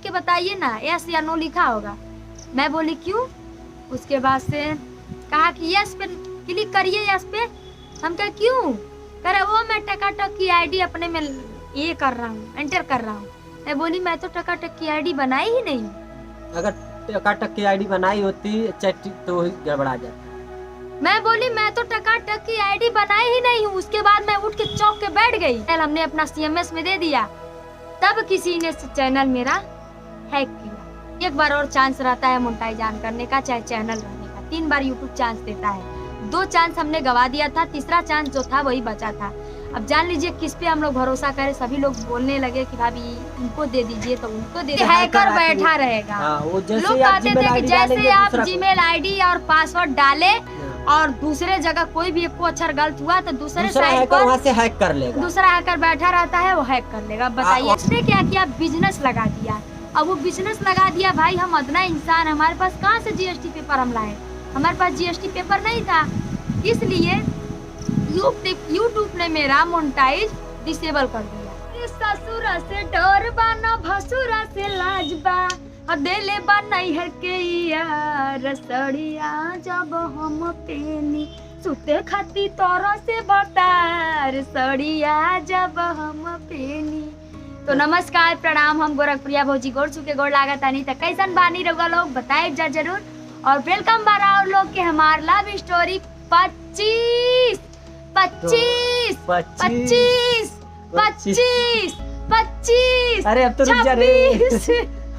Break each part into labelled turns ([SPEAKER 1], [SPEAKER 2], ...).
[SPEAKER 1] के बताइए ना, यस या नो लिखा होगा। मैं बोली क्यों? उसके बाद से कहा कि यस पे क्लिक करिए, यस पे। हम कहा क्यों? कह रहे वो मैं टकाटक की आईडी अपने में ये कर रहा हूँ, एंटर कर रहा हूँ। मैं बोली मैं तो टकाटक की आईडी बनाई ही नहीं।
[SPEAKER 2] अगर टकाटक की आईडी बनाई होती चैट तो गड़बड़ा जाता। मैं
[SPEAKER 1] बोली मैं तो टकाटक की आईडी बनाई ही नहीं हूँ। उसके बाद मैं उठ के चौंक के बैठ गई। हमने अपना CMS में दे दिया, तब किसी ने चैनल मेरा हैक किया। एक बार और चांस रहता है मोनेटाइज ऑन करने का, चाहे चैनल रहने का। 3 बार यूट्यूब चांस देता है। 2 चांस हमने गवा दिया था, तीसरा चांस जो था वही बचा था। अब जान लीजिए किस पे हम लोग भरोसा करें। सभी लोग बोलने लगे कि भाभी इनको दे दीजिए, तो उनको दे दीजिए। हैकर बैठा रहेगा। लोग कहते थे कि जैसे आप जीमेल आईडी और पासवर्ड डाले और दूसरे जगह कोई भी एक अक्षर गलत हुआ तो दूसरे साइट पर
[SPEAKER 2] वहाँ से हैक कर लेगा।
[SPEAKER 1] दूसरा हैकर बैठा रहता है, वो हैक कर लेगा। बताइए उसने क्या किया? बिजनेस लगा दिया। अब वो बिजनेस लगा दिया, भाई हम अदना इंसान, हमारे पास कहाँ से GST पेपर हम लाए? हमारे पास GST पेपर नहीं था, इसलिए यूट्यूब ने मेरा मोनेटाइज डिसेबल कर दिया। ससुरा से डर बा ना भसुरा से लाज बा, देले बा नैहर के यार सड़िया जब हम पेनी सुते खाती तोरा से बतार सड़िया जब हम पेनी। तो नमस्कार प्रणाम, हम गोरखप्रिया भौजी गोड़ चुके गोड़ लागत आनी तक कैसन बानी रहुआ लोग बताए जा जरूर। और वेलकम बारा और लोग के हमार लव स्टोरी 25 25 25 25 25।
[SPEAKER 2] अरे अब तो रुक जा रे,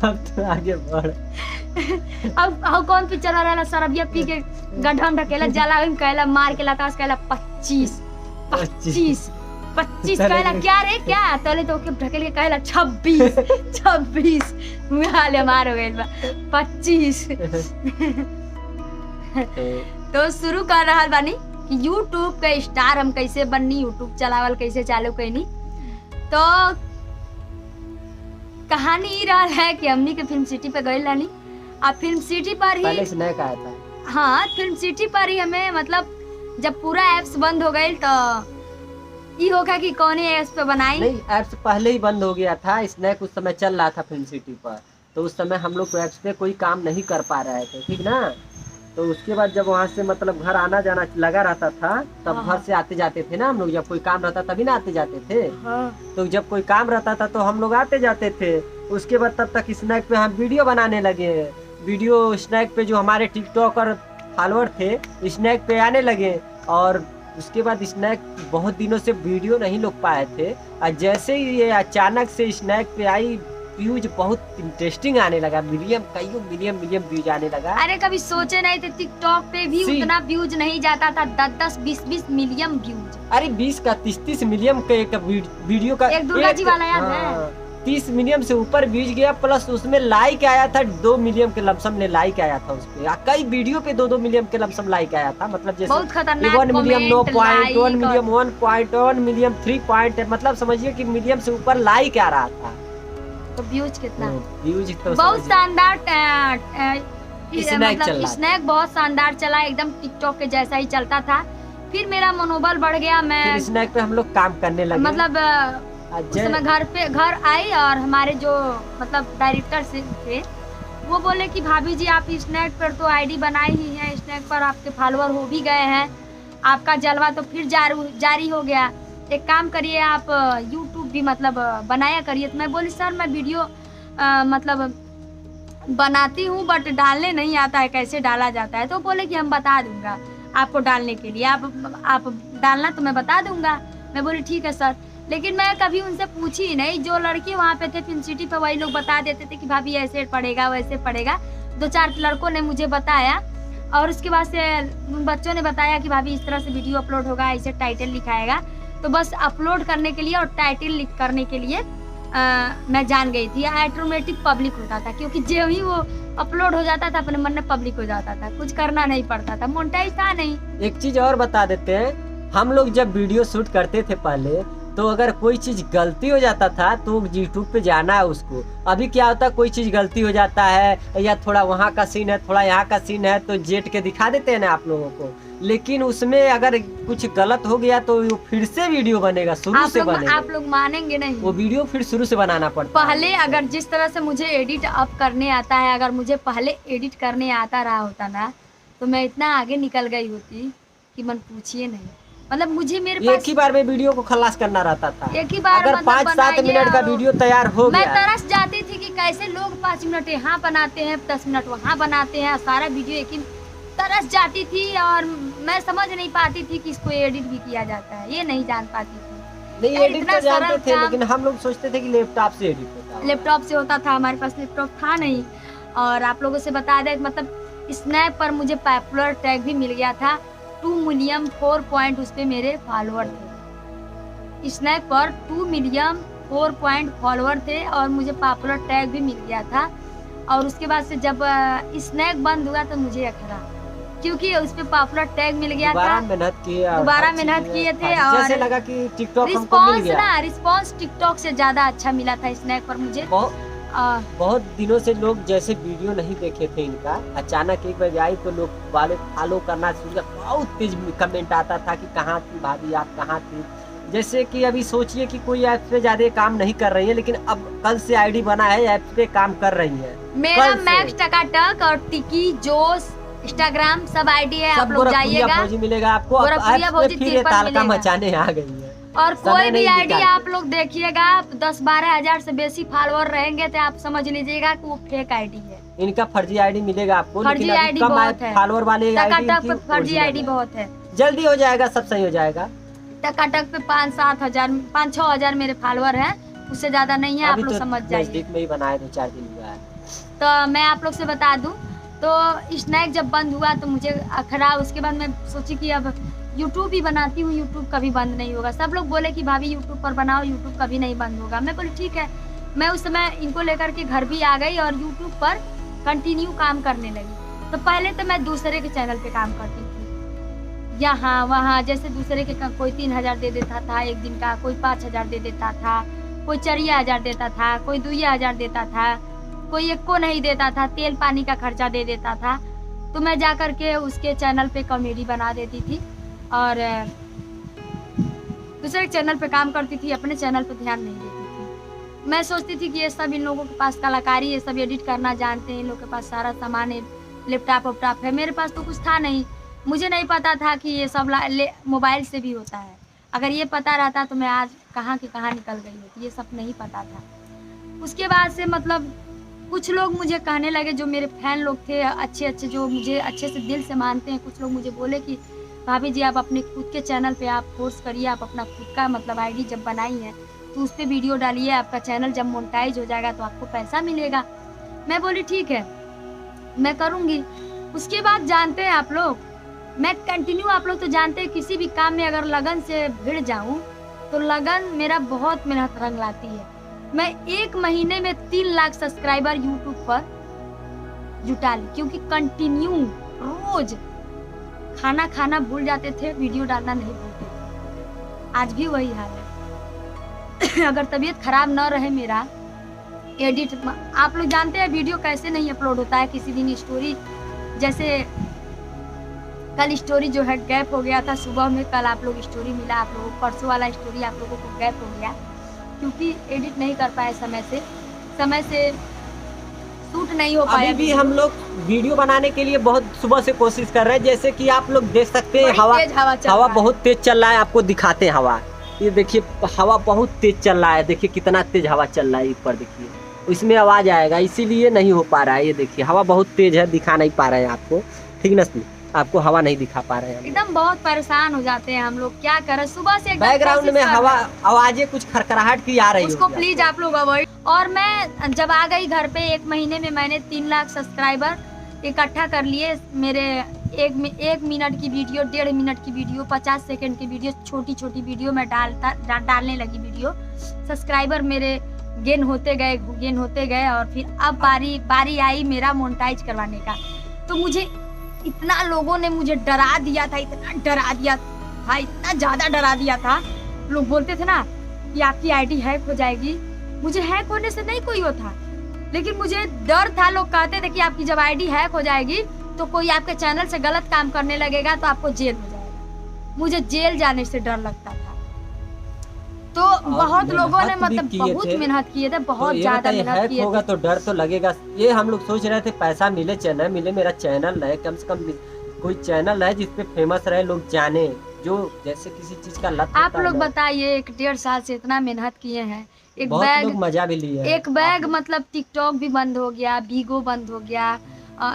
[SPEAKER 2] अब तो आगे बढ़।
[SPEAKER 1] अब कौन पिक्चर आ रहा? सरबिया पी के गड्ढा में ढकेला जाला, कहला मार के लाता, कहला 25 25 25 कहला क्या रे क्या? तले तो के ढकेल के कहला 26 26 हाले मार हो गइल बा 25। तो शुरू कर रहा बानी कि यूट्यूब के स्टार हम कैसे बननी, यूट्यूब चलावल कैसे चालू कैनी। तो कहानी ई रहा है कि हमनी के फिल्म सिटी पे गए लानी। अब फिल्म सिटी पर ही
[SPEAKER 2] पहले स्नैक आया था।
[SPEAKER 1] हाँ, फिल्म सिटी पर ही हमें मतलब जब पूरा एप्स बंद हो गई तो ये होगा कि कौन एप्स पे बनाई।
[SPEAKER 2] नहीं, एप्स पहले ही बंद हो गया था। स्नैक उस समय चल रहा था फिल्म सिटी पर, तो उस समय हम लोग एप्स पे कोई काम नहीं कर पा रहे थे, ठीक ना। तो उसके बाद जब वहाँ से मतलब घर आना जाना लगा रहता था, तब घर से आते जाते थे ना हम लोग। जब कोई काम रहता तभी ना आते जाते थे। तो जब कोई काम रहता था तो हम लोग आते जाते थे। उसके बाद तब तक स्नैक पे हम वीडियो बनाने लगे। वीडियो स्नैक पे जो हमारे टिकटॉकर फॉलोअर थे स्नैक पे आने लगे। और उसके बाद स्नैक बहुत दिनों से वीडियो नहीं लोग पाए थे, और जैसे ही ये अचानक से स्नैक पे आई व्यूज बहुत इंटरेस्टिंग आने लगा। कईयों मिलियन व्यूज आने लगा।
[SPEAKER 1] अरे कभी सोचे नहीं थे टिकटॉक पे भी उतना व्यूज नहीं जाता था। 10-10 20-20 मिलियन व्यूज।
[SPEAKER 2] अरे 20 का 30-30 मिलियन का एक वीडियो का
[SPEAKER 1] एक दुर्गा जी वाला याद है।
[SPEAKER 2] 30 मिलियन से ऊपर व्यूज गया, प्लस उसमें लाइक आया था 2 मिलियन के लमसम ने लाइक आया था उस पे। कई वीडियो पे 2-2 मिलियन के लमसम लाइक आया था। मतलब जैसे 1 मिलियन 9.1 मिलियन 1.1 मिलियन 3 मतलब समझिए कि मिलियन से ऊपर लाइक आ रहा था।
[SPEAKER 1] तो व्यूज कितना?
[SPEAKER 2] व्यूज तो
[SPEAKER 1] बहुत शानदार मतलब स्नैक बहुत शानदार चला, एकदम टिकटॉक के जैसा ही चलता था। फिर मेरा मनोबल बढ़ गया, मैं
[SPEAKER 2] स्नैक पे हम लोग काम करने लगे।
[SPEAKER 1] मतलब उस समय घर आई और हमारे जो मतलब डायरेक्टर से थे वो बोले कि भाभी जी आप स्नैक पर तो आईडी बनाई ही है, स्नैक पर आपके फॉलोअर हो भी गए हैं, आपका जलवा तो फिर जारी हो गया। एक काम करिए आप यूट्यूब भी मतलब बनाया करिए। तो मैं बोली सर मैं वीडियो मतलब बनाती हूँ बट डालने नहीं आता है, कैसे डाला जाता है? तो बोले कि हम बता दूंगा आपको डालने के लिए, आप डालना तो मैं बता दूंगा। मैं बोली ठीक है सर। लेकिन मैं कभी उनसे पूछी ही नहीं। जो लड़के वहाँ पे थे फिल्म सिटी पे वही लोग बता देते थे कि भाभी ऐसे पड़ेगा वैसे पड़ेगा। 2-4 लड़कों ने मुझे बताया और उसके बाद से बच्चों ने बताया कि भाभी इस तरह से वीडियो अपलोड होगा, ऐसे टाइटल लिखाएगा। तो बस अपलोड करने के लिए और टाइटल करने के लिए मैं जान गई थी। ऑटोमेटिक पब्लिक होता था, क्योंकि जो ही वो अपलोड हो जाता था अपने मन में पब्लिक हो जाता था, कुछ करना नहीं पड़ता था, मोनेटाइज था नहीं।
[SPEAKER 2] एक चीज और बता देते हैं, हम लोग जब वीडियो शूट करते थे पहले तो अगर कोई चीज गलती हो जाता था तो यूट्यूब पे जाना है उसको। अभी क्या होता है, कोई चीज गलती हो जाता है या थोड़ा वहाँ का सीन है थोड़ा यहाँ का सीन है तो जेट के दिखा देते हैं ना आप लोगों को, लेकिन उसमें अगर कुछ गलत हो गया तो वो फिर से वीडियो बनेगा, शुरू से बनेगा।
[SPEAKER 1] आप लोग मानेंगे नहीं,
[SPEAKER 2] वो वीडियो फिर शुरू से बनाना पड़ता है।
[SPEAKER 1] पहले अगर जिस तरह से मुझे एडिट अब करने आता है, अगर मुझे पहले एडिट करने आता रहा होता ना तो मैं इतना आगे निकल गई होती कि मन पूछिए नहीं। मतलब मुझे मेरे पास
[SPEAKER 2] एक ही बार में वीडियो को खलास करना रहता था।
[SPEAKER 1] एक ही बार
[SPEAKER 2] अगर
[SPEAKER 1] मतलब
[SPEAKER 2] 5-7 मिनट का वीडियो तैयार हो
[SPEAKER 1] मैं
[SPEAKER 2] गया,
[SPEAKER 1] तरस जाती थी कि कैसे लोग 5 मिनट यहाँ बनाते हैं 10 मिनट वहाँ बनाते हैं, सारा वीडियो एक ही। तरस जाती थी और मैं समझ नहीं पाती थी कि इसको एडिट भी किया जाता है, ये नहीं जान पाती थी।
[SPEAKER 2] नहीं एडिट तो जानते थे लेकिन हम लोग सोचते थे कि लैपटॉप से एडिट होता है।
[SPEAKER 1] लैपटॉप से होता था, हमारे पास लैपटॉप था नहीं। और आप लोगों से बता दें मतलब स्नैप पर मुझे पॉपुलर टैग भी मिल गया था। 2 मिलियन 4 पॉइंट उस पे मेरे फॉलोअर थे। स्नैप पर 2 मिलियन 4 पॉइंट फॉलोअर थे और मुझे पॉपुलर टैग भी मिल गया था। और उसके बाद से जब स्नैप बंद हुआ तो मुझे अखरा, क्योंकि उस पे पॉपुलर टैग मिल गया था। दोबारा मेहनत किए थे और
[SPEAKER 2] जैसे लगा कि टिकटॉक हमको मिल गया।
[SPEAKER 1] रिस्पॉन्स टिकटॉक से ज्यादा अच्छा मिला था स्नैप पर मुझे।
[SPEAKER 2] बहुत दिनों से लोग जैसे वीडियो नहीं देखे थे इनका, अचानक एक बार आई तो लोग वाले फॉलो करना शुरू किया। बहुत तेज कमेंट आता था कि कहाँ थी भाभी, आप कहाँ थी। जैसे कि अभी सोचिए कि कोई ऐप पे ज्यादा काम नहीं कर रही है, लेकिन अब कल से आईडी बना है, ऐप पे काम कर रही है।
[SPEAKER 1] मेरा मैक्स टकाटक और टिकी जोश इंस्टाग्राम सब आईडी है, आप लोग जाइएगा,
[SPEAKER 2] मिलेगा आपको। तालका मचाने आ गई है।
[SPEAKER 1] और कोई भी आईडी आप लोग देखिएगा 10-12 हजार से बेसी फॉलोअर रहेंगे तो आप समझ लीजिएगा कि वो फेक आईडी है।
[SPEAKER 2] इनका फर्जी आईडी मिलेगा आपको,
[SPEAKER 1] फर्जी आईडी बहुत है,
[SPEAKER 2] फॉलोअर वाले
[SPEAKER 1] फर्जी आईडी बहुत है।
[SPEAKER 2] जल्दी हो जाएगा, सब सही हो जाएगा।
[SPEAKER 1] टकाटक पे 5-7 हजार 5-6 हजार मेरे फॉलोअर हैं, उससे ज्यादा नहीं है। आप लोग समझ जाइए।
[SPEAKER 2] नजदीक में ही बनाए 2-4 दिन हुआ है।
[SPEAKER 1] तो मैं आप लोग से बता दूं तो स्नैप जब बंद हुआ तो मुझे अखरा। उसके बाद मैं सोची कि अब यूट्यूब ही बनाती हूँ, यूट्यूब कभी बंद नहीं होगा। सब लोग बोले कि भाभी यूट्यूब पर बनाओ, यूट्यूब कभी नहीं बंद होगा। मैं बोली ठीक है। मैं उस समय इनको लेकर के घर भी आ गई और यूट्यूब पर कंटिन्यू काम करने लगी। तो पहले तो मैं दूसरे के चैनल पे काम करती थी, यहाँ वहाँ। जैसे दूसरे के कोई 3,000 दे देता था एक दिन का, कोई 5,000 दे देता था, कोई 4,000 देता था, कोई 2,000 देता था, कोई एक को नहीं देता था, तेल पानी का खर्चा दे देता था। तो मैं जा करके उसके चैनल पे कॉमेडी बना देती थी और दूसरे चैनल पे काम करती थी, अपने चैनल पे ध्यान नहीं देती थी। मैं सोचती थी कि ये सब इन लोगों के पास कलाकारी, ये सब एडिट करना जानते हैं, इन लोगों के पास सारा सामान है, लैपटॉप वैपटॉप है। मेरे पास तो कुछ था नहीं, मुझे नहीं पता था कि ये सब मोबाइल से भी होता है। अगर ये पता रहता तो मैं आज कहाँ की कहाँ निकल गई होती, ये सब नहीं पता था। उसके बाद से मतलब कुछ लोग मुझे कहने लगे, जो मेरे फैन लोग थे अच्छे जो मुझे अच्छे से दिल से मानते हैं, कुछ लोग मुझे बोले कि भाभी जी आप अपने खुद के चैनल पे आप कोर्स करिए, आप अपना खुद का मतलब आईडी जब बनाई है तो उस पर वीडियो डालिए, आपका चैनल जब मोनेटाइज हो जाएगा तो आपको पैसा मिलेगा। मैं बोली ठीक है मैं करूँगी। उसके बाद जानते हैं आप लोग, मैं कंटिन्यू, आप लोग तो जानते हैं किसी भी काम में अगर लगन से भिड़ जाऊँ तो लगन मेरा बहुत मेहनत रंग लाती है। मैं 1 महीने में 3 लाख सब्सक्राइबर यूट्यूब पर जुटा ली, क्योंकि कंटिन्यू रोज खाना भूल जाते थे, वीडियो डालना नहीं भूलते थे। आज भी वही हाल है। अगर तबीयत खराब न रहे मेरा एडिट, आप लोग जानते हैं वीडियो कैसे नहीं अपलोड होता है। किसी दिन स्टोरी, जैसे कल स्टोरी जो है गैप हो गया था सुबह में, कल आप लोग स्टोरी मिला आप लोगों को, परसों वाला स्टोरी आप लोगों को गैप हो गया क्योंकि एडिट नहीं कर पाए समय से शूट नहीं हो पाया।
[SPEAKER 2] अभी भी हम लोग वीडियो बनाने के लिए बहुत सुबह से कोशिश कर रहे हैं। जैसे कि आप लोग देख सकते हैं हवा बहुत तेज चल रहा है, आपको दिखाते हैं हवा। ये देखिए हवा बहुत तेज चल रहा है, देखिए कितना तेज हवा चल रहा है ऊपर, देखिए इसमें आवाज आएगा, इसीलिए नहीं हो पा रहा है। ये देखिए हवा बहुत तेज है, दिखा नहीं पा रहे हैं आपको, ठीक ना, आपको हवा नहीं दिखा पा रहे हैं।
[SPEAKER 1] एकदम बहुत परेशान हो जाते हैं हम लोग, क्या करें। सुबह से
[SPEAKER 2] बैकग्राउंड में हवा आवाजें कुछ खरखराहट की आ रही है,
[SPEAKER 1] उसको प्लीज आप लोग अवॉइड। और मैं जब आ गई घर पे 1 महीने में मैंने 3 लाख सब्सक्राइबर इकट्ठा कर लिए। मेरे 1 मिनट की वीडियो, 1.5 मिनट की वीडियो, 50 सेकंड की वीडियो, छोटी वीडियो मैं डालने लगी वीडियो। सब्सक्राइबर मेरे गेन होते गए और फिर अब बारी आई मेरा मोनेटाइज करवाने का। तो मुझे इतना लोगों ने मुझे डरा दिया था, इतना ज़्यादा डरा दिया था। लोग बोलते थे ना कि आपकी आईडी हैक हो जाएगी। मुझे हैक होने से नहीं कोई वो था, लेकिन मुझे डर था। लोग कहते थे कि आपकी जब आईडी हैक हो जाएगी तो कोई आपके चैनल से गलत काम करने लगेगा तो आपको जेल हो जाएगा। मुझे जेल जाने से डर लगता था। तो बहुत लोगों ने मतलब बहुत मेहनत किए थे, बहुत ज्यादा मेहनत किए
[SPEAKER 2] होगा तो डर तो लगेगा। ये हम लोग सोच रहे थे पैसा मिले, चैनल मिले, मेरा चैनल है, कम से कम कोई चैनल है जिसपे फेमस रहे, लोग जाने, जो जैसे किसी चीज का लत।
[SPEAKER 1] आप लोग बताइए, 1-1.5 साल से इतना मेहनत किए हैं, एक
[SPEAKER 2] बहुत
[SPEAKER 1] बैग
[SPEAKER 2] लोग मजा भी लिए,
[SPEAKER 1] एक बैग मतलब टिकटॉक भी बंद हो गया, बीगो बंद हो गया।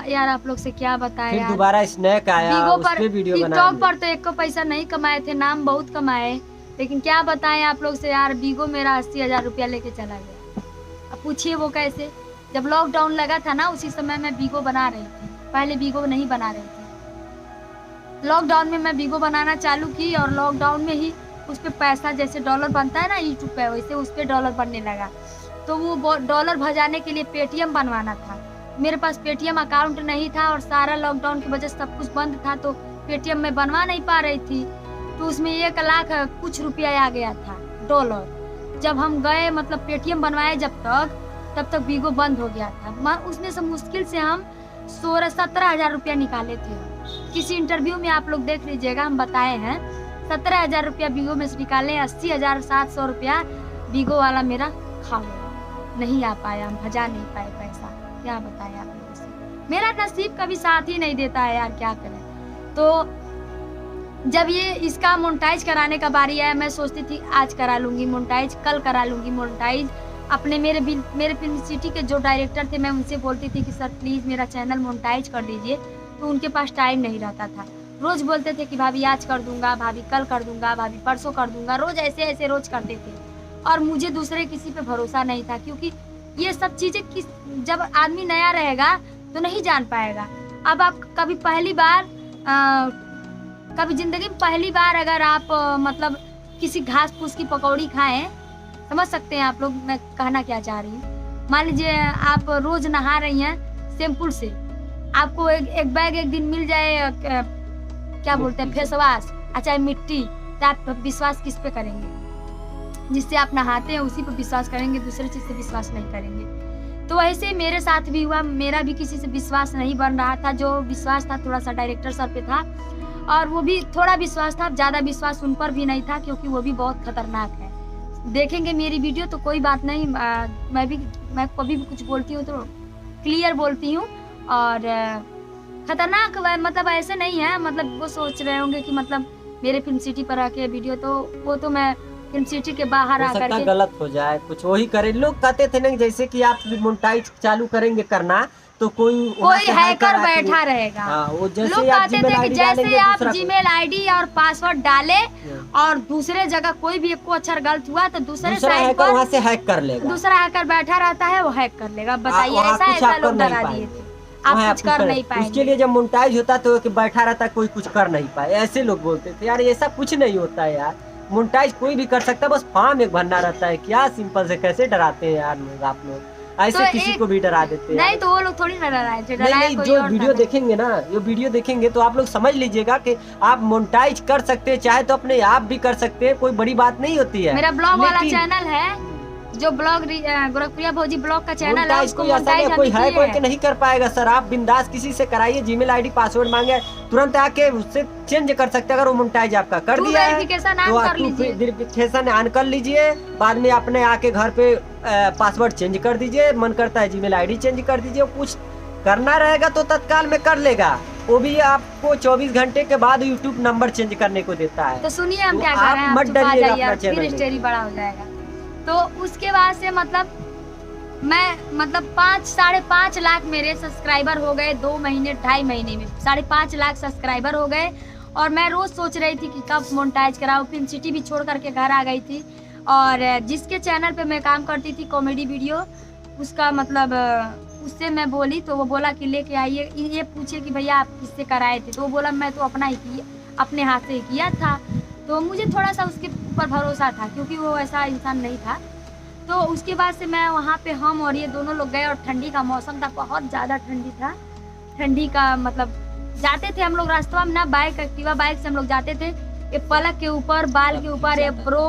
[SPEAKER 1] यार आप लोग से क्या बताएं
[SPEAKER 2] फिर
[SPEAKER 1] यार,
[SPEAKER 2] दोबारा स्नैक आया,
[SPEAKER 1] बीगो
[SPEAKER 2] उस
[SPEAKER 1] पर,
[SPEAKER 2] पे वीडियो बना,
[SPEAKER 1] टिकटॉक पर तो एक को पैसा नहीं कमाए थे, नाम बहुत कमाए, लेकिन क्या बताएं आप लोग से यार, बीगो मेरा 80,000 रुपया लेके चला गया। अब पूछिए वो कैसे। जब लॉकडाउन लगा था ना, उसी समय मैं बीगो बना रही थी, पहले बीगो नहीं बना रही थी। लॉकडाउन में मैं बीगो बनाना चालू की और लॉकडाउन में ही उस पर पैसा, जैसे डॉलर बनता है ना यूट्यूब पे, वैसे उस पर डॉलर बनने लगा। तो वो डॉलर भजाने के लिए पेटीएम बनवाना था। मेरे पास पेटीएम अकाउंट नहीं था और सारा लॉकडाउन की वजह से सब कुछ बंद था, तो पेटीएम में बनवा नहीं पा रही थी। तो उसमें 1 लाख कुछ रुपया आ गया था डॉलर। जब हम गए मतलब पेटीएम बनवाए तब तक बीगो बंद हो गया था। उसमें से मुश्किल से हम 16-17 हजार रुपया निकाले थे। किसी इंटरव्यू में आप लोग देख लीजिएगा, हम बताए हैं 17 हजार रुपया बीगो में से निकाले। 80,700 रुपया बीगो वाला मेरा खा गया, नहीं आ पाया, हम भजा नहीं पाए पैसा। क्या बताएं आप लोगों से, मेरा नसीब कभी साथ ही नहीं देता है यार, क्या करें। तो जब ये इसका मोनेटाइज कराने का बारी आया, मैं सोचती थी आज करा लूंगी मोनेटाइज, कल करा लूंगी मोनेटाइज। अपने मेरे फिल्म सिटी के जो डायरेक्टर थे, मैं उनसे बोलती थी कि सर प्लीज़ मेरा चैनल मोनेटाइज कर दीजिए, तो उनके पास टाइम नहीं रहता था। रोज बोलते थे कि भाभी आज कर दूंगा, भाभी कल कर दूंगा, भाभी परसों कर दूंगा, रोज ऐसे रोज करते थे। और मुझे दूसरे किसी पे भरोसा नहीं था, क्योंकि ये सब चीज़ें जब आदमी नया रहेगा तो नहीं जान पाएगा। अब आप कभी पहली बार कभी ज़िंदगी में पहली बार अगर आप मतलब किसी घास फूस की पकौड़ी खाएं, समझ सकते हैं आप लोग मैं कहना क्या चाह रही हूँ। मान लीजिए आप रोज नहा रही हैं शैम्पूल से, आपको एक बैग एक दिन मिल जाए क्या बोलते हैं फेस वॉश, अच्छा मिट्टी, तो आप विश्वास किस पे करेंगे? जिससे आप नहाते हैं उसी पे विश्वास करेंगे, दूसरे चीज़ से विश्वास नहीं करेंगे। तो वैसे मेरे साथ भी हुआ, मेरा भी किसी से विश्वास नहीं बन रहा था। जो विश्वास था थोड़ा सा डायरेक्टर सर पे था, और वो भी थोड़ा विश्वास था, ज़्यादा विश्वास उन पर भी नहीं था, क्योंकि वो भी बहुत खतरनाक है। देखेंगे मेरी वीडियो तो कोई बात नहीं, मैं कभी भी कुछ बोलती हूँ तो क्लियर बोलती हूँ, और खतरनाक मतलब ऐसे नहीं है, मतलब वो सोच रहे होंगे कि मतलब मेरे फिल्म सिटी पर आके वीडियो, तो वो तो मैं फिल्म सिटी के बाहर आकर के
[SPEAKER 2] गलत हो जाए, कुछ वही करे। लोग कहते थे ना जैसे कि आप मोनेटाइज चालू करेंगे करना तो कोई
[SPEAKER 1] हैकर बैठा रहेगा।
[SPEAKER 2] वो जैसे
[SPEAKER 1] लोग कहते थे कि जैसे आप जीमेल आईडी और पासवर्ड डाले और दूसरे जगह कोई भी एक अक्षर गलत हुआ तो दूसरे साइट पर
[SPEAKER 2] वहाँ से हैक कर लेगा,
[SPEAKER 1] दूसरा हैकर बैठा रहता है, वो हैक कर लेगा। बताइए ऐसा लोग डरा दिए थे, आप कुछ कर नहीं पाएंगे।
[SPEAKER 2] उसके लिए जब मोनेटाइज होता तो बैठा रहता कोई कुछ कर नहीं पाए, ऐसे लोग बोलते थे। यार ऐसा कुछ नहीं होता है यार, मोनेटाइज कोई भी कर सकता है, बस फॉर्म एक भरना रहता है। क्या सिंपल से कैसे डराते हैं यार लोग, आप लोग ऐसे तो किसी को भी डरा देते हैं।
[SPEAKER 1] नहीं तो वो लोग थोड़ी ना डराए थे,
[SPEAKER 2] नहीं, जो वीडियो देखेंगे ना, ये वीडियो देखेंगे तो आप लोग समझ लीजिएगा कि आप मोनेटाइज कर सकते हैं, चाहे तो अपने आप भी कर सकते हैं, कोई बड़ी बात नहीं होती है।
[SPEAKER 1] मेरा ब्लॉग वाला चैनल है, जो ब्लॉग गोरखप्रिया भौजी ब्लॉग का चैनल है, उसको मोनेटाइज
[SPEAKER 2] कोई हैक करके नहीं कर पाएगा सर। आप बिंदास किसी से कराइए, जीमेल आईडी पासवर्ड मांगे तुरंत आके उससे चेंज कर सकते हैं। अगर वो मोनेटाइज आपका कर दिया है तो वेरिफिकेशन ऑन कर लीजिए, बाद में अपने आके घर पे पासवर्ड चेंज कर दीजिए, मन करता है जीमेल आईडी चेंज कर दीजिए। कुछ करना रहेगा तो तत्काल में कर लेगा, वो भी आपको 24 घंटे के बाद यूट्यूब नंबर चेंज करने को देता है।
[SPEAKER 1] तो सुनिए हम क्या कर रहे हैं, मत डरिएगा, फिर स्टोरी बड़ा हो जाएगा। तो उसके बाद से मतलब मैं 5-5.5 लाख मेरे सब्सक्राइबर हो गए 2 महीने 2.5 महीने में 5.5 लाख सब्सक्राइबर हो गए। और मैं रोज सोच रही थी कि कब मोनेटाइज कराऊं। फिल्म सिटी भी छोड़ करके घर आ गई थी, और जिसके चैनल पे मैं काम करती थी कॉमेडी वीडियो, उसका मतलब उससे मैं बोली तो वो बोला कि लेके आइए, ये पूछे कि भैया आप किससे कराए थे, तो वो बोला मैं तो अपने हाथ से ही किया था। तो मुझे थोड़ा सा उसके ऊपर भरोसा था, क्योंकि वो ऐसा इंसान नहीं था। तो उसके बाद से मैं वहाँ पे हम और ये दोनों लोग गए, और ठंडी का मौसम था, बहुत ज़्यादा ठंडी था। ठंडी का मतलब जाते थे हम लोग रास्ता में ना, एक्टिवा बाइक से हम लोग जाते थे, ये पलक के ऊपर, बाल के ऊपर, ये ब्रो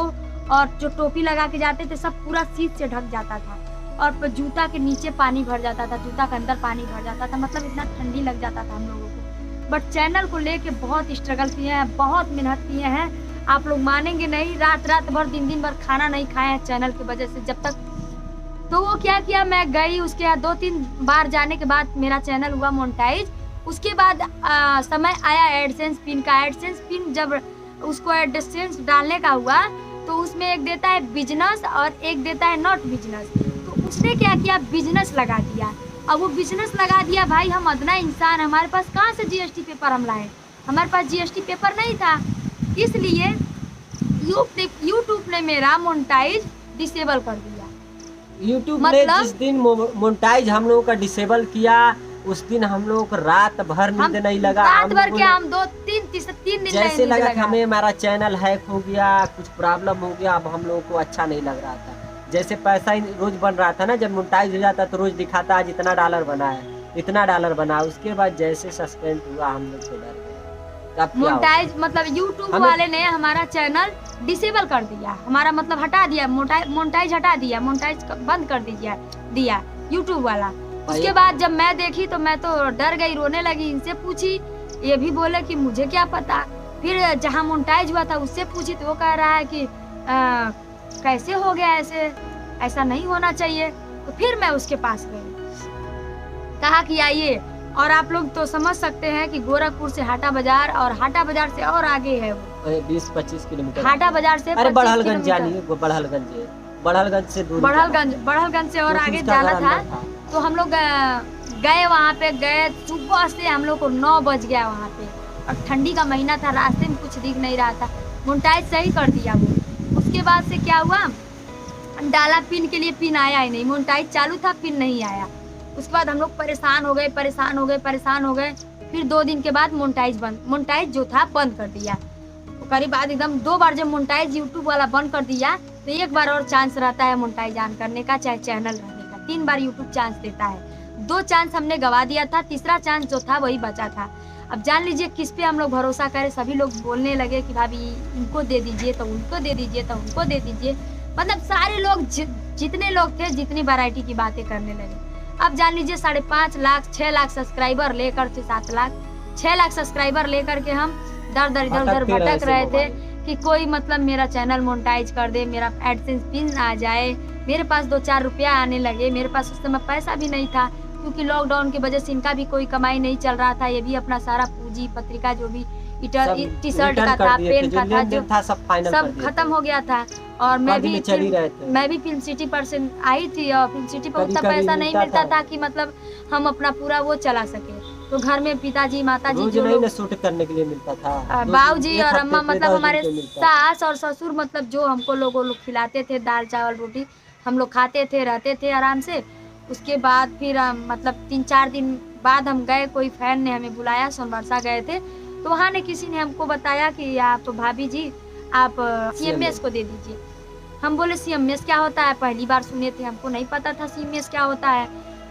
[SPEAKER 1] और जो टोपी लगा के जाते थे सब पूरा शीत से ढक जाता था, और जूता के नीचे पानी भर जाता था, जूता के अंदर पानी भर जाता था, मतलब इतना ठंडी लग जाता था हम लोगों को। बट चैनल को लेके बहुत स्ट्रगल किए हैं, बहुत मेहनत किए हैं, आप लोग मानेंगे नहीं, रात रात भर दिन भर खाना नहीं खाए हैं चैनल की वजह से। जब तक तो वो क्या किया, मैं गई, उसके बाद 2-3 बार जाने के बाद मेरा चैनल हुआ मोनेटाइज। उसके बाद समय आया एडसेंस पिन का। एडसेंस पिन जब उसको एडसेंस डालने का हुआ तो उसमें एक देता है बिजनेस और एक देता है नॉट बिजनेस। तो उसने क्या किया, बिजनेस लगा दिया। अब वो बिजनेस लगा दिया, भाई हम अदना इंसान, हमारे पास कहाँ से जीएसटी पेपर हम लाए, हमारे पास जीएसटी पेपर नहीं था। इसलिए यूट्यूब ने मेरा मोनेटाइज डिसेबल कर दिया।
[SPEAKER 2] यूट्यूब
[SPEAKER 1] मतलब
[SPEAKER 2] ने जिस दिन मोनेटाइज हम लोगों का डिसेबल किया, उस दिन हम लोग को रात भर नींद नहीं लगा।
[SPEAKER 1] रात भर क्या, हम 2-3 दिन
[SPEAKER 2] जैसे लगा कि हमें हमारा चैनल हैक हो गया, कुछ प्रॉब्लम हो गया। अब हम लोगों को अच्छा नहीं लग रहा था। जैसे पैसा रोज बन रहा था ना, जब मोनेटाइज हो जाता तो रोज दिखाता आज इतना डॉलर बना है, इतना डॉलर बना। उसके बाद जैसे सस्पेंड हुआ हम लोग तो डर गए।
[SPEAKER 1] मोनेटाइज मतलब यूट्यूब वाले ने हमारा चैनल डिसेबल कर दिया, हमारा मतलब हटा दिया, मोनेटाइज हटा दिया, मोनेटाइज बंद कर दिया यूट्यूब वाला। उसके बाद जब मैं देखी तो मैं तो डर गई, रोने लगी। इनसे पूछी, ये भी बोले कि मुझे क्या पता। फिर जहाँ मोनेटाइज हुआ था उससे पूछी तो वो कह रहा है कि कैसे हो गया ऐसे, ऐसा नहीं होना चाहिए। तो फिर मैं उसके पास गई, कहा कि आइए। और आप लोग तो समझ सकते हैं कि गोरखपुर से हाटा बाजार, और हाटा बाजार से और आगे है वो
[SPEAKER 2] 20-25 किलोमीटर।
[SPEAKER 1] हाटा बाजार से
[SPEAKER 2] अरे बड़हलगंज जानिए, बड़हलगंज से दूर,
[SPEAKER 1] बड़हलगंज से और आगे जाना था। तो हम लोग गए, वहाँ पे गए, सुबह से हम लोग को 9 बज गया वहाँ पे, और ठंडी का महीना था, रास्ते में कुछ दिख नहीं रहा था। मोनेटाइज सही कर दिया वो। उसके बाद से क्या हुआ, डाला पिन के लिए, पिन आया ही नहीं, मोनेटाइज चालू था, पिन नहीं आया। उसके बाद हम लोग परेशान हो गए। फिर 2 दिन के बाद मोनेटाइज जो था बंद कर दिया। तो करीब बाद एकदम 2 बार जब मोनेटाइज यूट्यूब वाला बंद कर दिया तो 1 बार और चांस रहता है मोनेटाइज ऑन करने का, चाहे चैनल रहने का। 3 बार यूट्यूब चांस देता है। 2 चांस हमने गवा दिया था, तीसरा चांस जो था वही बचा था। अब जान लीजिए किस पे हम लोग भरोसा करें। सभी लोग बोलने लगे कि भाभी इनको दे दीजिए, तो उनको दे दीजिए, तो उनको दे दीजिए। मतलब सारे लोग जितने लोग थे, जितनी वैरायटी की बातें करने लगे। अब जान लीजिए 5.5 लाख 6 लाख सब्सक्राइबर लेकर के 7 लाख 6 लाख सब्सक्राइबर लेकर के हम इधर उधर भटक रहे थे कि कोई मतलब मेरा चैनल मोनेटाइज कर दे, मेरा एडसेंस पिन आ जाए। मेरे पास 2-4 रुपया आने लगे। मेरे पास उस समय पैसा भी नहीं था, क्योंकि लॉकडाउन की वजह से इनका भी कोई कमाई नहीं चल रहा था। ये भी अपना सारा पूंजी पत्रिका जो भी टी शर्ट का था, पेन का था, जो सब खत्म हो गया था। और मैं भी फिल्म सिटी पर से आई थी, और फिल्म सिटी पर उतना पैसा नहीं मिलता था कि मतलब हम अपना पूरा वो चला सके। तो घर में पिताजी माताजी जो लोग
[SPEAKER 2] शूट करने के लिए मिलता था,
[SPEAKER 1] बाबूजी और अम्मा, मतलब हमारे सास और ससुर, मतलब जो हमको लोग खिलाते थे, दाल चावल रोटी हम लोग खाते थे, रहते थे आराम से। उसके बाद फिर मतलब 3-4 दिन बाद हम गए, कोई फैन ने हमें बुलाया, सोनबरसा गए थे। तो वहाँ ने किसी ने हमको बताया कि आप भाभी जी आप CMS को दे दीजिए। हम बोले CMS क्या होता है, पहली बार सुने थे, हमको नहीं पता था CMS क्या होता है।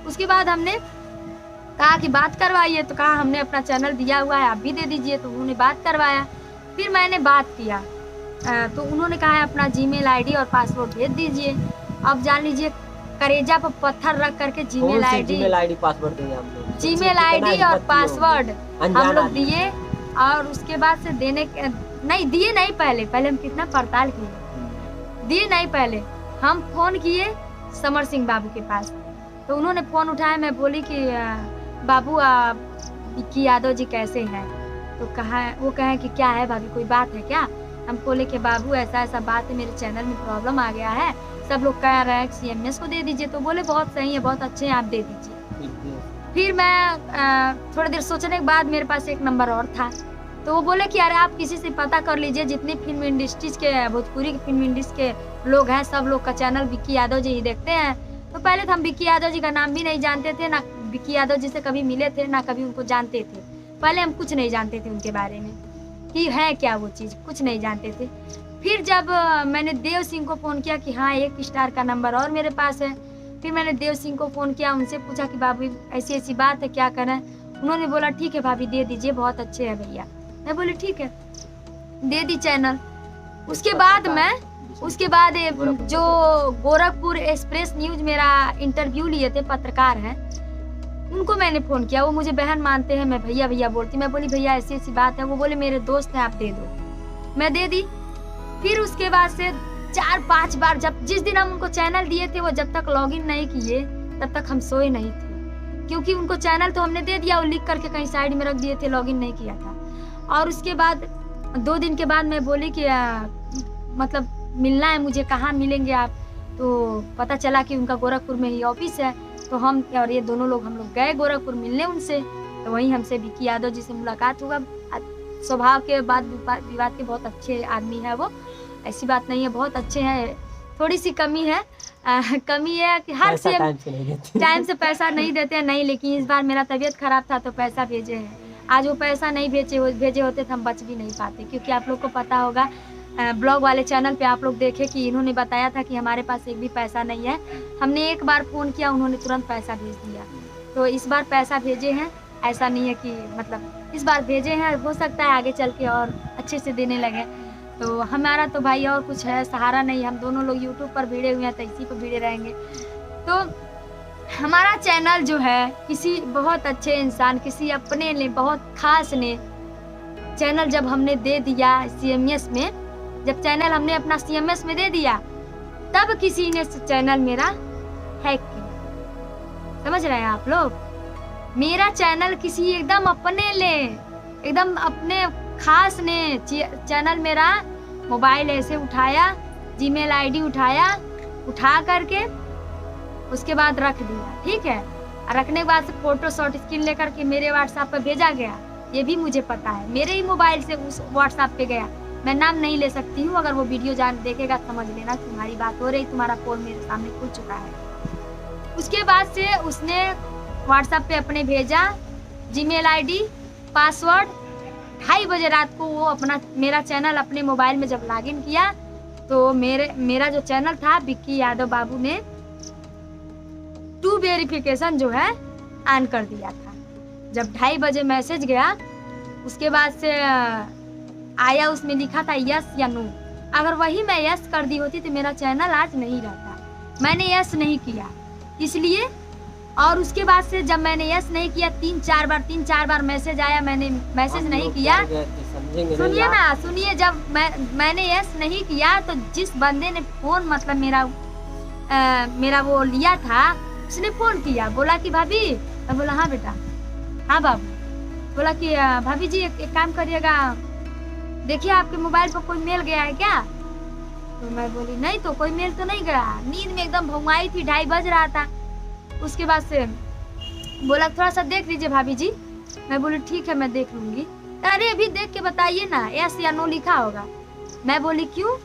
[SPEAKER 1] उसके बाद हमने कहा कि बात करवाइए, तो कहा हमने अपना चैनल दिया हुआ है, आप भी दे दीजिए। तो उन्होंने बात करवाया, फिर मैंने बात किया, तो उन्होंने कहा है अपना Gmail ID और पासवर्ड भेज दीजिए। अब जान लीजिए करेजा पर पत्थर रख करके Gmail ID
[SPEAKER 2] पासवर्ड दिए हम लोग,
[SPEAKER 1] Gmail ID और पासवर्ड हम लोग दिए। और उसके बाद से दिए नहीं, पहले हम कितना पड़ताल किए, दिए नहीं। पहले हम फोन किए समर सिंह बाबू के पास, तो उन्होंने फोन उठाया। मैं बोली कि बाबू आप विक्की यादव जी कैसे हैं? तो वो कहे कि क्या है भाभी, कोई बात है क्या? हम बोले कि बाबू ऐसा बात है, मेरे चैनल में प्रॉब्लम आ गया है, सब लोग कह रहे हैं कि CMS को दे दीजिए। तो बोले बहुत सही है, बहुत अच्छे हैं, आप दे दीजिए। फिर मैं थोड़ी देर सोचने के बाद मेरे पास एक नंबर और था, तो वो बोले कि अरे आप किसी से पता कर लीजिए, जितनी फिल्म इंडस्ट्रीज के, भोजपुरी की फिल्म इंडस्ट्री के लोग हैं, सब लोग का चैनल विक्की यादव जी ही देखते हैं। तो पहले तो हम विक्की यादव जी का नाम भी नहीं जानते थे, ना विक्की यादव जी से कभी मिले थे, ना कभी उनको जानते थे। पहले हम कुछ नहीं जानते थे उनके बारे में कि है क्या वो चीज़, कुछ नहीं जानते थे। फिर जब मैंने देव सिंह को फ़ोन किया कि हाँ 1 स्टार का नंबर और मेरे पास है, फिर मैंने देव सिंह को फ़ोन किया, उनसे पूछा कि बाबू ऐसी ऐसी बात है, क्या करें? उन्होंने बोला ठीक है भाभी दे दीजिए, बहुत अच्छे हैं भैया। मैं बोली ठीक है, दे दी चैनल। उसके बाद मैं उसके बाद जो गोरखपुर एक्सप्रेस न्यूज मेरा इंटरव्यू लिए थे पत्रकार हैं, उनको मैंने फोन किया। वो मुझे बहन मानते हैं, मैं भैया भैया बोलती। मैं बोली भैया ऐसी ऐसी बात है। वो बोले मेरे दोस्त हैं, आप दे दो। मैं दे दी। फिर उसके बाद से 4-5 बार, जब जिस दिन हम उनको चैनल दिए थे वो जब तक लॉगिन नहीं किए तब तक हम सोए नहीं थे, क्योंकि उनको चैनल तो हमने दे दिया, वो लिख करके कहीं साइड में रख दिए थे, लॉगिन नहीं किया था। और उसके बाद 2 दिन के बाद मैं बोली कि मतलब मिलना है मुझे, कहाँ मिलेंगे आप? तो पता चला कि उनका गोरखपुर में ही ऑफिस है। तो हम और ये दोनों लोग हम लोग गए गोरखपुर मिलने उनसे। तो वहीं हमसे विक्की यादव जी से मुलाकात होगा। स्वभाव के बाद विवाद के बहुत अच्छे आदमी है वो, ऐसी बात नहीं है, बहुत अच्छे हैं। थोड़ी सी कमी है कमी है कि हर टाइम से पैसा नहीं देते हैं, नहीं। लेकिन इस बार मेरा तबीयत खराब था तो पैसा भेजे हैं। आज वो पैसा नहीं भेजे होते तो हम बच भी नहीं पाते, क्योंकि आप लोग को पता होगा ब्लॉग वाले चैनल पे आप लोग देखे कि इन्होंने बताया था कि हमारे पास एक भी पैसा नहीं है। हमने एक बार फ़ोन किया, उन्होंने तुरंत पैसा भेज दिया। तो इस बार पैसा भेजे हैं, ऐसा नहीं है कि मतलब इस बार भेजे हैं, हो सकता है आगे चल के और अच्छे से देने लगे। तो हमारा तो भाई और कुछ है सहारा नहीं, हम दोनों लोग यूट्यूब पर भिड़े हुए हैं तो इसी पर भिड़े रहेंगे। तो हमारा चैनल जो है किसी बहुत अच्छे इंसान, किसी अपने ने बहुत खास ने चैनल जब हमने दे दिया CMS में, जब चैनल हमने अपना CMS में दे दिया, तब किसी ने चैनल मेरा हैक किया। समझ रहे हैं आप लोग? मेरा चैनल किसी एकदम अपने ले, एकदम अपने खास ने चैनल मेरा मोबाइल ऐसे उठाया, जीमेल ID उठाया, उठा करके उसके बाद रख दिया। ठीक है, रखने के बाद से फोटो शॉर्ट स्क्रीन लेकर के मेरे व्हाट्सएप पर भेजा गया। ये भी मुझे पता है, मेरे ही मोबाइल से उस व्हाट्सएप पे गया। मैं नाम नहीं ले सकती हूँ, अगर वो वीडियो जान देखेगा समझ लेना तुम्हारी बात हो रही, तुम्हारा फोन मेरे सामने खुल चुका है। उसके बाद से उसने व्हाट्सएप पे अपने भेजा जीमेल ID, पासवर्ड। 2:30 बजे रात को वो अपना मेरा चैनल अपने मोबाइल में जब लॉगिन किया तो मेरा जो चैनल था विक्की यादव बाबू ने 2 वेरिफिकेशन जो है ऑन कर दिया था। जब 2:30 बजे मैसेज गया, उसके बाद से आया, उसमें लिखा था यस या नो। अगर वही मैं यस कर दी होती तो मेरा चैनल आज नहीं रहता। मैंने यस नहीं किया इसलिए। और उसके बाद से जब मैंने यस नहीं किया, 3-4 बार मैसेज आया, मैंने मैसेज नहीं किया। सुनिए ना, सुनिए, जब मैंने यस नहीं किया तो जिस बंदे ने फोन मतलब मेरा वो लिया था, उसने फोन किया, बोला कि भाभी। मैं बोला हाँ बेटा, हाँ बाबू। बोला कि भाभी जी एक काम करिएगा, देखिए आपके मोबाइल पर कोई मेल गया है क्या? तो मैं बोली नहीं तो कोई मेल तो नहीं गया। नींद में एकदम भंगाई थी, 2:30 बज रहा था। उसके बाद से बोला थोड़ा सा देख लीजिए भाभी जी। मैं बोली ठीक है मैं देख लूंगी। अरे अभी देख के बताइए ना, यस या नो लिखा होगा। मैं बोली क्यों?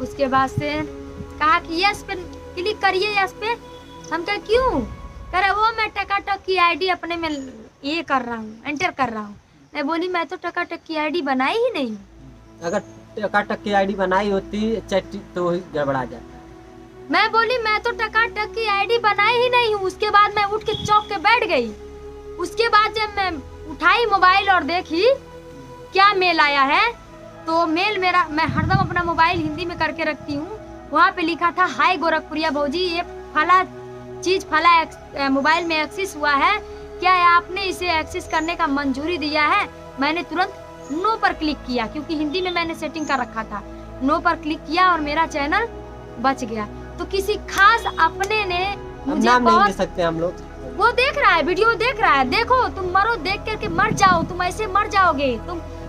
[SPEAKER 1] उसके बाद से कहा कि यस पे क्लिक करिए, यस पे। हम कहा क्यों? कह रहे वो मैं टकाटक की ID अपने में ये कर रहा हूँ, एंटर कर रहा हूँ। मैं बोली मैं तो टकाटक की ID बनाई ही नहीं।
[SPEAKER 2] अगर टकाटक की ID बनाई होती चैट तो गड़बड़ा जाता।
[SPEAKER 1] मैं बोली मैं तो टकाटक की ID बनाई ही नहीं हूँ। उसके बाद मैं उठ के चौंक के बैठ गई। उसके बाद जब मैं उठाई मोबाइल और देखी क्या मेल आया है, तो मेल मेरा, मैं हरदम अपना मोबाइल हिंदी में करके रखती हूँ, वहाँ पे लिखा था हाय गोरखपुरिया भौजी, ये फला चीज फला मोबाइल में एक्सेस हुआ है, क्या आपने इसे एक्सेस करने का मंजूरी दिया है? मैंने तुरंत नो पर क्लिक किया, क्योंकि हिंदी में मैंने सेटिंग कर रखा था। नो पर क्लिक किया और मेरा चैनल बच गया। तो किसी खास अपने ने मुझे
[SPEAKER 2] नाम नहीं ले सकते हम लोग।
[SPEAKER 1] वो देख रहा है, वीडियो देख रहा है, देखो तुम मरो, देख करके मर जाओ, तुम ऐसे मर जाओगे,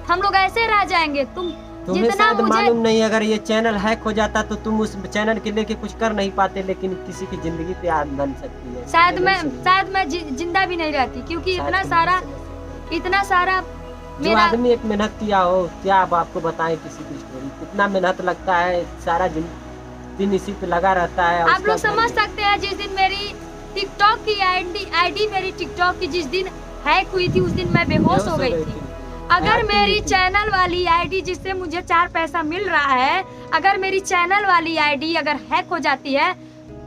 [SPEAKER 1] हम लोग ऐसे रह जाएंगे।
[SPEAKER 2] तुम्हें शायद मालूम नहीं, अगर ये चैनल हैक हो जाता तो तुम उस चैनल के लेके कुछ कर नहीं पाते, लेकिन किसी की जिंदगी पे आग बन सकती है।
[SPEAKER 1] शायद मैं जिंदा भी नहीं रहती, क्योंकि इतना सारा
[SPEAKER 2] जो आदमी एक मेहनत किया हो, क्या अब आपको बताएं किसी की स्टोरी, कितना मेहनत लगता है, सारा दिन इसी पे लगा रहता है।
[SPEAKER 1] आप लोग समझ सकते हैं, जिस दिन मेरी टिकटॉक की आईडी मेरी टिकटॉक की जिस दिन हैक हुई थी, उस दिन मैं बेहोश हो गई थी। अगर मेरी चैनल वाली आईडी जिससे मुझे 4 पैसा मिल रहा है, अगर मेरी चैनल वाली आईडी अगर हैक हो जाती है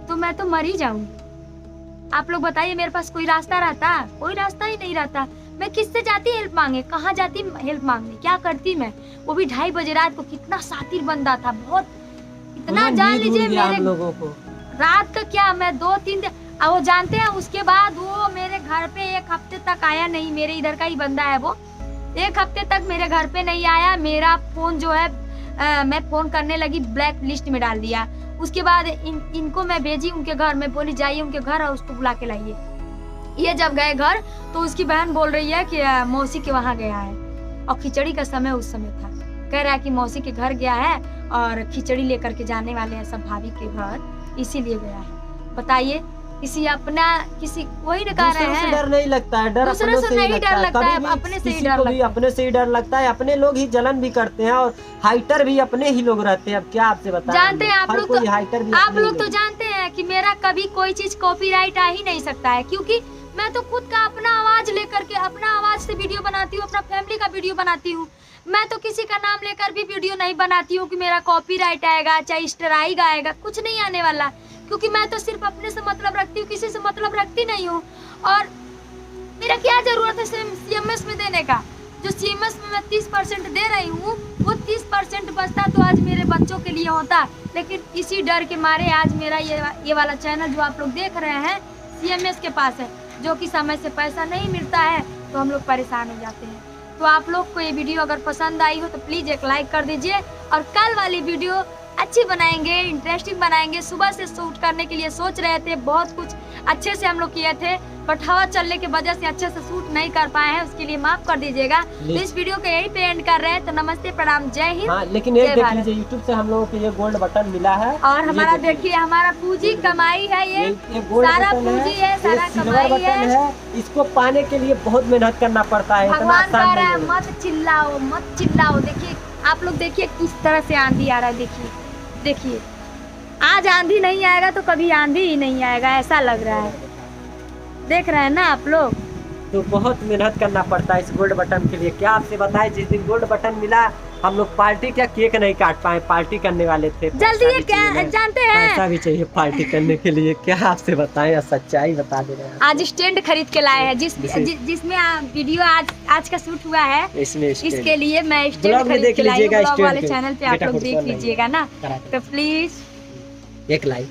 [SPEAKER 1] तो मैं तो मर ही जाऊंगी। आप लोग बताइए, मेरे पास कोई रास्ता रहता? कोई रास्ता ही नहीं रहता। मैं किससे जाती हेल्प मांगे? कहाँ जाती हेल्प मांगने? क्या करती मैं? वो भी 2:30 बजे रात को। कितना शातिर बंदा था, बहुत इतना जान लीजिए मेरे
[SPEAKER 2] हम लोगों को।
[SPEAKER 1] रात का क्या, मैं 2-3 दिन वो जानते हैं, उसके बाद वो मेरे घर पे 1 हफ्ते तक आया नहीं। मेरे इधर का ही बंदा है वो, 1 हफ्ते तक मेरे घर पे नहीं आया। मेरा फोन जो है मैं फोन करने लगी, ब्लैक लिस्ट में डाल दिया। उसके बाद इनको मैं भेजी उनके घर में, बोली जाइए उनके घर और उसको बुला के लाइए। ये जब गए घर तो उसकी बहन बोल रही है कि मौसी के वहाँ गया है, और खिचड़ी का समय उस समय था। कह रहा है कि मौसी के घर गया है और खिचड़ी लेकर के जाने वाले हैं सब भाभी के घर, इसीलिए गया है। बताइए, किसी वही न कह रहे हैं,
[SPEAKER 2] डर नहीं लगता है, डर
[SPEAKER 1] दूसरे से नहीं डर लगता है, अपने से ही डर लगता है।
[SPEAKER 2] अपने से ही डर लगता है, अपने लोग ही जलन भी करते हैं, और हाइटर भी अपने ही लोग रहते हैं। अब क्या आपसे बताएं,
[SPEAKER 1] जानते हैं आप लोग तो,
[SPEAKER 2] हाइटर भी
[SPEAKER 1] आप लोग तो जानते हैं कि मेरा कभी कोई चीज कॉपीराइट आ ही नहीं सकता है, क्योंकि मैं तो खुद का अपना आवाज लेकर के, अपना आवाज से वीडियो बनाती हूँ, अपना फैमिली का वीडियो बनाती हूँ। मैं तो किसी का नाम लेकर भी वीडियो नहीं बनाती हूँ कि मेरा कॉपीराइट आएगा, चाहे स्ट्राइक आएगा, कुछ नहीं आने वाला, क्योंकि मैं तो सिर्फ अपने से मतलब रखती हूँ, किसी से मतलब रखती नहीं हूँ। और मेरा क्या जरूरत है CMS में देने का? जो CMS में मैं 30% दे रही हूँ, वो 30% बचता तो आज मेरे बच्चों के लिए होता। लेकिन इसी डर के मारे आज मेरा ये वाला चैनल जो आप लोग देख रहे हैं CMS के पास है, जो कि समय से पैसा नहीं मिलता है, तो हम लोग परेशान हो जाते हैं। तो आप लोग को ये वीडियो अगर पसंद आई हो तो प्लीज़ एक लाइक कर दीजिए, और कल वाली वीडियो अच्छी बनाएंगे, इंटरेस्टिंग बनाएंगे। सुबह से शूट करने के लिए सोच रहे थे, बहुत कुछ अच्छे से हम लोग किए थे, बट हवा चलने की वजह से अच्छे से शूट नहीं कर पाए हैं, उसके लिए माफ कर दीजिएगा। तो इस वीडियो को यहीं पे एंड कर रहे हैं। तो नमस्ते, प्रणाम, जय हिंद।
[SPEAKER 2] हाँ, लेकिन ये देख लीजिए, यूट्यूब से हम लोगों को ये गोल्ड बटन मिला है,
[SPEAKER 1] और हमारा देखिए, हमारा पूंजी कमाई है, ये सारा पूंजी है, सारा कमाई है।
[SPEAKER 2] इसको पाने के लिए बहुत मेहनत करना पड़ता है,
[SPEAKER 1] भगवान कह रहा है मत चिल्लाओ, मत चिल्लाओ। देखिए आप लोग, देखिए किस तरह से आंधी आ रहा है। देखिए आज आंधी नहीं आएगा तो कभी आंधी ही नहीं आएगा, ऐसा लग रहा है। देख रहे हैं ना आप लोग,
[SPEAKER 2] तो बहुत मेहनत करना पड़ता है इस गोल्ड बटन के लिए। क्या आपसे बताएं, जिस दिन गोल्ड बटन मिला हम लोग पार्टी क्या केक नहीं काट पाए, पार्टी करने वाले थे।
[SPEAKER 1] जल्दी ये क्या जानते हैं,
[SPEAKER 2] पैसा भी चाहिए पार्टी करने के लिए। क्या आपसे बताएं, सच्चाई बता दे रहे हैं।
[SPEAKER 1] आज स्टैंड खरीद के लाए हैं, जिसमें वीडियो आज का शूट हुआ है, इसके लिए मैं स्टैंड खरीद के लाई हूं। ब्लॉग वाले चैनल पे आप लोग देख लीजिएगा ना, तो प्लीज
[SPEAKER 2] एक लाइक।